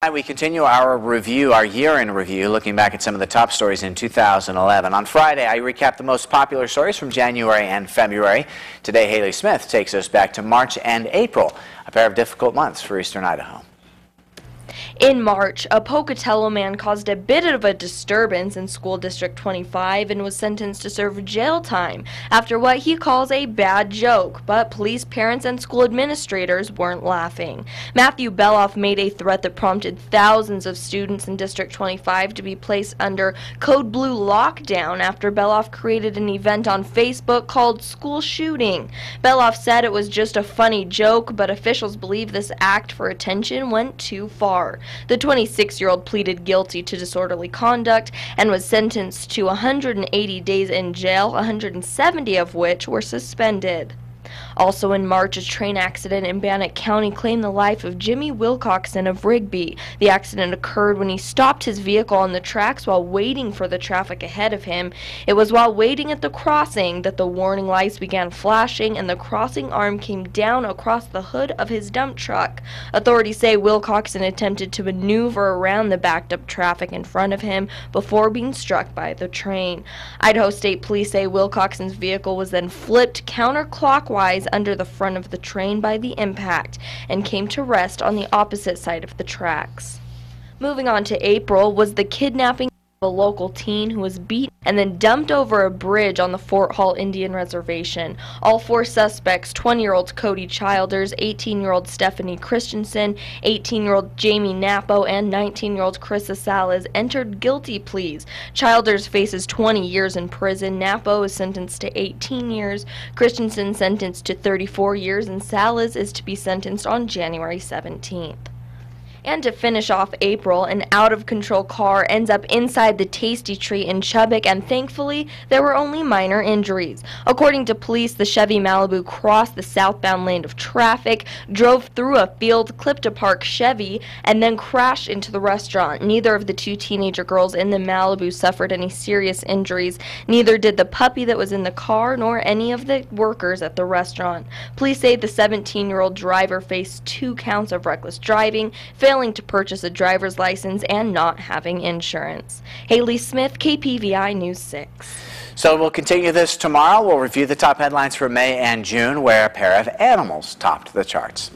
We continue our review, our year-in review, looking back at some of the top stories in 2011. On Friday, I recap the most popular stories from January and February. Today, Haley Smith takes us back to March and April, a pair of difficult months for Eastern Idaho. In March, a Pocatello man caused a bit of a disturbance in School District 25 and was sentenced to serve jail time after what he calls a bad joke, but police, parents, and school administrators weren't laughing. Matthew Beloff made a threat that prompted thousands of students in District 25 to be placed under Code Blue lockdown after Beloff created an event on Facebook called School Shooting. Beloff said it was just a funny joke, but officials believe this act for attention went too far. The 26-year-old pleaded guilty to disorderly conduct and was sentenced to 180 days in jail, 170 of which were suspended. Also in March, a train accident in Bannock County claimed the life of Jimmy Wilcoxon of Rigby. The accident occurred when he stopped his vehicle on the tracks while waiting for the traffic ahead of him. It was while waiting at the crossing that the warning lights began flashing and the crossing arm came down across the hood of his dump truck. Authorities say Wilcoxon attempted to maneuver around the backed up traffic in front of him before being struck by the train. Idaho State Police say Wilcoxon's vehicle was then flipped counterclockwise under the front of the train by the impact and came to rest on the opposite side of the tracks. Moving on to April was the kidnapping of a local teen who was beaten and then dumped over a bridge on the Fort Hall Indian Reservation. All four suspects, 20-year-old Cody Childers, 18-year-old Stephanie Christensen, 18-year-old Jamie Napo, and 19-year-old Carissa Salas, entered guilty pleas. Childers faces 20 years in prison. Napo is sentenced to 18 years. Christensen sentenced to 34 years, and Salas is to be sentenced on January 17th. And to finish off April, an out-of-control car ends up inside the Tasty Tree in Chubbuck, and thankfully, there were only minor injuries. According to police, the Chevy Malibu crossed the southbound lane of traffic, drove through a field, clipped a parked Chevy, and then crashed into the restaurant. Neither of the two teenager girls in the Malibu suffered any serious injuries. Neither did the puppy that was in the car, nor any of the workers at the restaurant. Police say the 17-year-old driver faced 2 counts of reckless driving, failing to purchase a driver's license, and not having insurance. Haley Smith, KPVI News 6. So we'll continue this tomorrow. We'll review the top headlines for May and June, where a pair of animals topped the charts.